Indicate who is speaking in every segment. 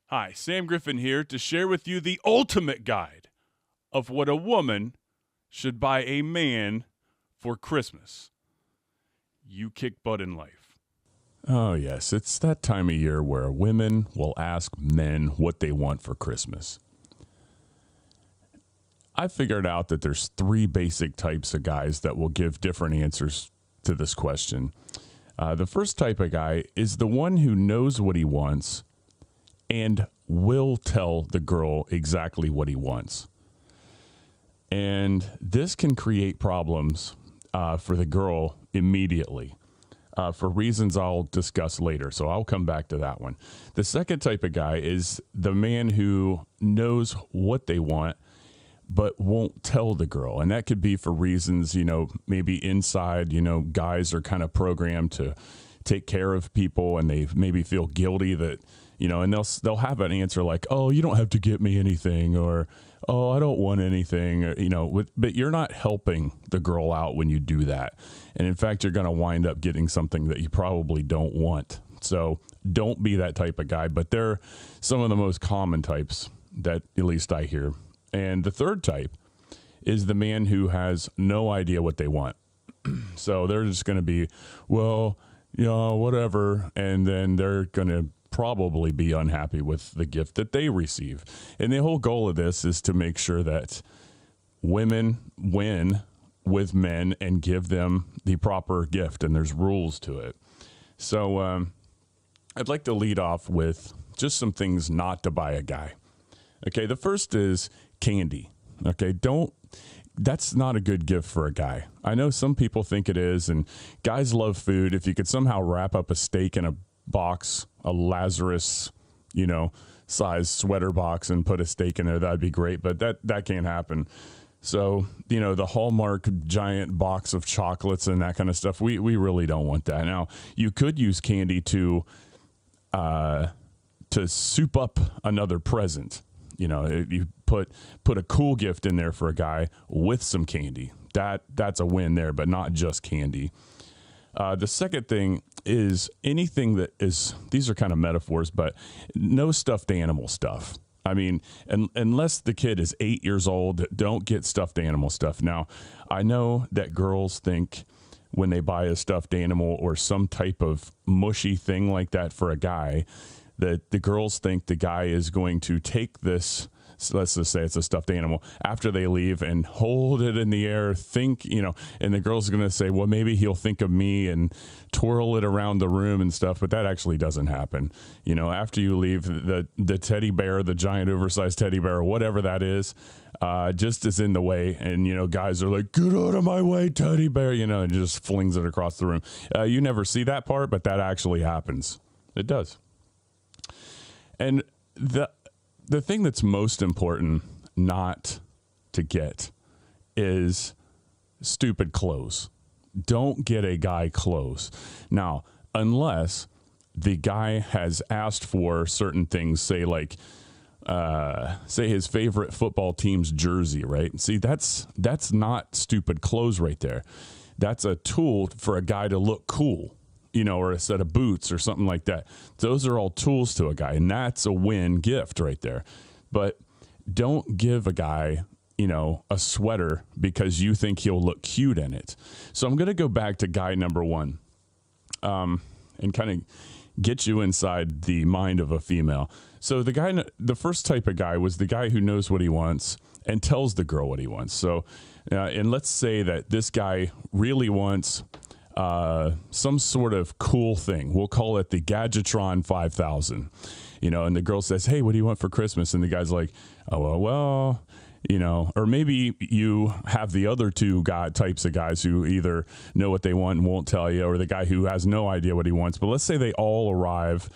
Speaker 1: Hi, Sam Griffin here to share with you the ultimate guide of what a woman should buy a man for Christmas. You kick butt in life.
Speaker 2: Oh, yes. It's that time of year where women will ask men what they want for Christmas. I figured out that there's three basic types of guys that will give different answers to this question. The first type of guy is the one who knows what he wants and will tell the girl exactly what he wants. And this can create problems for the girl immediately. For reasons I'll discuss later. So I'll come back to that one. The second type of guy is the man who knows what they want, but won't tell the girl. And that could be for reasons, maybe inside, guys are kind of programmed to take care of people and they maybe feel guilty that, and they'll have an answer like, oh, you don't have to get me anything, or, oh, I don't want anything, or, but you're not helping the girl out when you do that. And in fact, you're going to wind up getting something that you probably don't want. So don't be that type of guy, but they're some of the most common types that at least I hear. And the third type is the man who has no idea what they want. So they're just going to be, well, whatever. And then they're going to probably be unhappy with the gift that they receive. And the whole goal of this is to make sure that women win with men and give them the proper gift. And there's rules to it. So I'd like to lead off with just some things not to buy a guy. Okay, the first is candy. Okay, that's not a good gift for a guy. I know some people think it is, and guys love food. If you could somehow wrap up a steak in a box, a Lazarus, size sweater box, and put a steak in there, that'd be great, but that can't happen. So, the Hallmark giant box of chocolates and that kind of stuff, we really don't want that. Now, you could use candy to soup up another present. You put a cool gift in there for a guy with some candy. That's a win there, but not just candy. The second thing is anything that is, these are kind of metaphors, but no stuffed animal stuff. I mean, unless the kid is 8 years old, don't get stuffed animal stuff. Now, I know that girls think when they buy a stuffed animal or some type of mushy thing like that for a guy, that the girls think the guy is going to take this, so let's just say it's a stuffed animal, after they leave and hold it in the air, and the girl's going to say, well, maybe he'll think of me and twirl it around the room and stuff, but that actually doesn't happen. After you leave, the teddy bear, the giant oversized teddy bear, or whatever that is, just is in the way, and, guys are like, get out of my way, teddy bear, and just flings it across the room. You never see that part, but that actually happens. It does. And the thing that's most important not to get is stupid clothes. Don't get a guy clothes. Now, unless the guy has asked for certain things, say his favorite football team's jersey, right? See, that's not stupid clothes right there. That's a tool for a guy to look cool. Or a set of boots or something like that. Those are all tools to a guy, and that's a win gift right there. But don't give a guy, a sweater because you think he'll look cute in it. So I'm going to go back to guy number one and kind of get you inside the mind of a female. So the first type of guy was the guy who knows what he wants and tells the girl what he wants. So, and let's say that this guy really wants some sort of cool thing. We'll call it the Gadgetron 5000, and the girl says, hey, what do you want for Christmas? And the guy's like, oh, well, or maybe you have the other two types of guys who either know what they want and won't tell you, or the guy who has no idea what he wants. But let's say they all arrive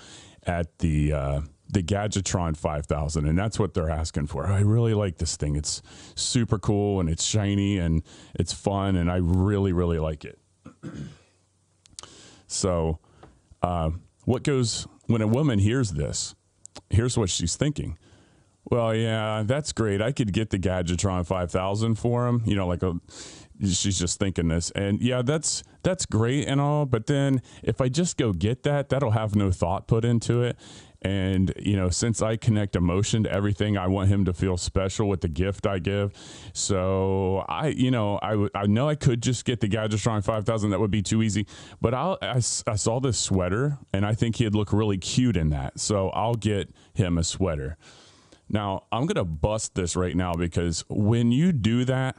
Speaker 2: at the Gadgetron 5000, and that's what they're asking for. I really like this thing. It's super cool, and it's shiny, and it's fun, and I really, really like it. So what goes when a woman hears this? Here's what she's thinking. Well, yeah, that's great. I could get the Gadgetron 5000 for him, she's just thinking this. And yeah, that's great and all. But then if I just go get that, that'll have no thought put into it. And, since I connect emotion to everything, I want him to feel special with the gift I give. So I know I could just get the Gadgetron 5000. That would be too easy. But I saw this sweater and I think he'd look really cute in that. So I'll get him a sweater. Now I'm going to bust this right now, because when you do that,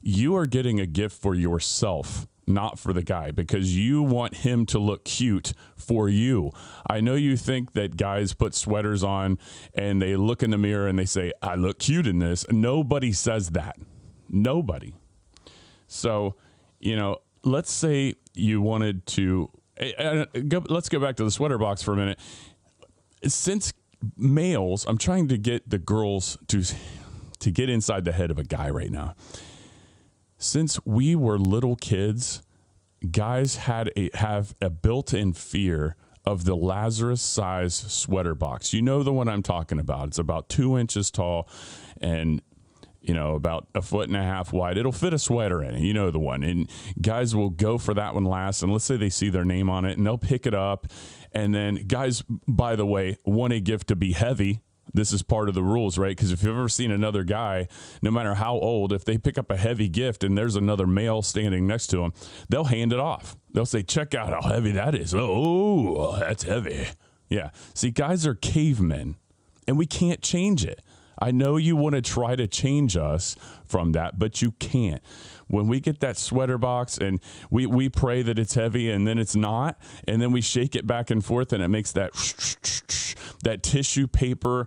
Speaker 2: you are getting a gift for yourself, not for the guy, because you want him to look cute for you. I know you think that guys put sweaters on and they look in the mirror and they say, I look cute in this. Nobody says that. Nobody. So, let's say you wanted to, let's go back to the sweater box for a minute. Since males, I'm trying to get the girls to get inside the head of a guy right now. Since we were little kids, guys have a built-in fear of the Lazarus size sweater box. You know the one I'm talking about. It's about 2 inches tall and about 1.5 feet wide. It'll fit a sweater in it. You know the one. And guys will go for that one last. And let's say they see their name on it and they'll pick it up. And then guys, by the way, want a gift to be heavy. This is part of the rules, right? Because if you've ever seen another guy, no matter how old, if they pick up a heavy gift and there's another male standing next to him, they'll hand it off. They'll say, check out how heavy that is. Oh, that's heavy. Yeah. See, guys are cavemen and we can't change it. I know you want to try to change us from that, but you can't. When we get that sweater box and we pray that it's heavy and then it's not, and then we shake it back and forth and it makes that tissue paper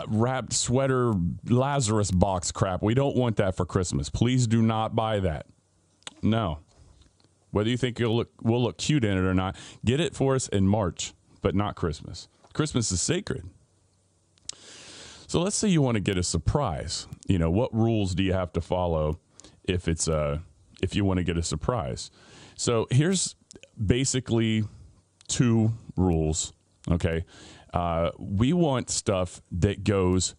Speaker 2: wrapped sweater Lazarus box crap. We don't want that for Christmas. Please do not buy that. No. Whether you think we'll look cute in it or not, get it for us in March, but not Christmas. Christmas is sacred. So let's say you want to get a surprise. What rules do you have to follow if you want to get a surprise? So here's basically 2 rules. Okay. We want stuff that goes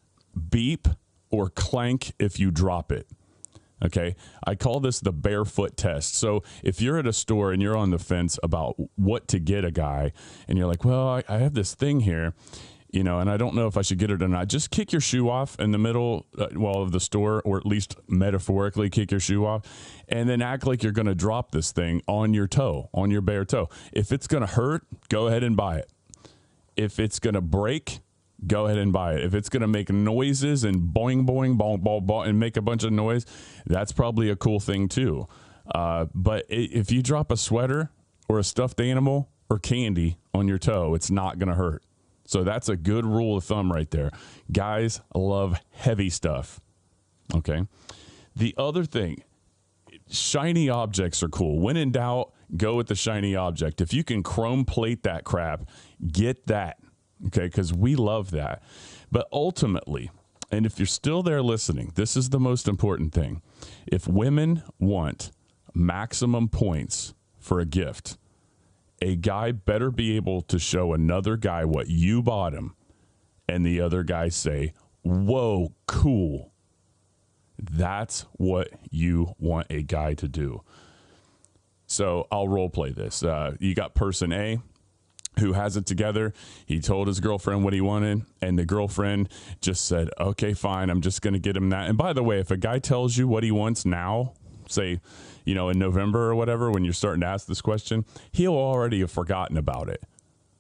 Speaker 2: beep or clank if you drop it. Okay. I call this the barefoot test. So if you're at a store and you're on the fence about what to get a guy and you're like, well, I have this thing here, and I don't know if I should get it or not. Just kick your shoe off in the middle of the store, or at least metaphorically kick your shoe off, and then act like you're going to drop this thing on your toe, on your bare toe. If it's going to hurt, go ahead and buy it. If it's going to break, go ahead and buy it. If it's going to make noises and boing, boing, bong, bong, bong, and make a bunch of noise, that's probably a cool thing too. But if you drop a sweater or a stuffed animal or candy on your toe, it's not going to hurt. So that's a good rule of thumb right there. Guys love heavy stuff. Okay. The other thing, shiny objects are cool. When in doubt, go with the shiny object. If you can chrome plate that crap, get that. Okay. Because we love that. But ultimately, and if you're still there listening, this is the most important thing. If women want maximum points for a gift, a guy better be able to show another guy what you bought him and the other guy say, whoa, cool. That's what you want a guy to do. So I'll role play this. You got person A who has it together. He told his girlfriend what he wanted, and the girlfriend just said, okay, fine, I'm just going to get him that. And by the way, if a guy tells you what he wants now, say, in November or whatever, when you're starting to ask this question, he'll already have forgotten about it.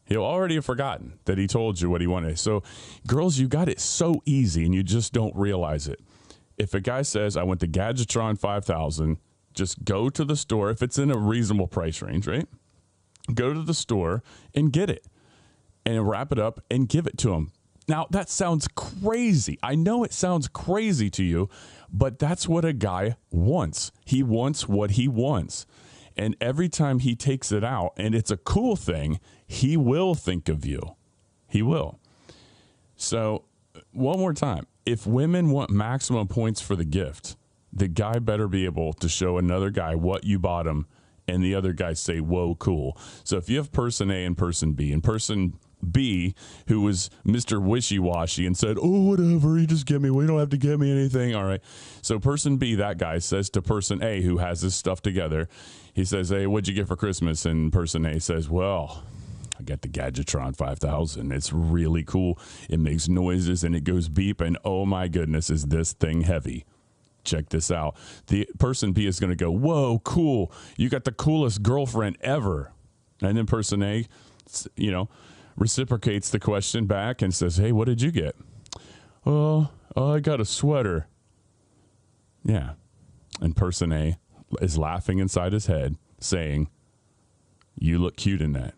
Speaker 2: He'll already have forgotten that he told you what he wanted. So girls, you got it so easy and you just don't realize it. If a guy says, I want the Gadgetron 5000, just go to the store. If it's in a reasonable price range, right? Go to the store and get it and wrap it up and give it to him. Now that sounds crazy. I know it sounds crazy to you, but that's what a guy wants. He wants what he wants. And every time he takes it out and it's a cool thing, he will think of you. He will. So one more time, if women want maximum points for the gift, the guy better be able to show another guy what you bought him and the other guy say, whoa, cool. So if you have person A and person B, and person B, who was Mr. Wishy-Washy and said, oh, whatever, you just get me. We don't have to get me anything. All right. So person B, that guy, says to person A, who has his stuff together, he says, hey, what'd you get for Christmas? And person A says, well, I got the Gadgetron 5000. It's really cool. It makes noises and it goes beep. And oh my goodness, is this thing heavy. Check this out. The person B is going to go, whoa, cool. You got the coolest girlfriend ever. And then person A, reciprocates the question back and says, hey, what did you get? Oh, I got a sweater. Yeah. And person A is laughing inside his head, saying, you look cute in that.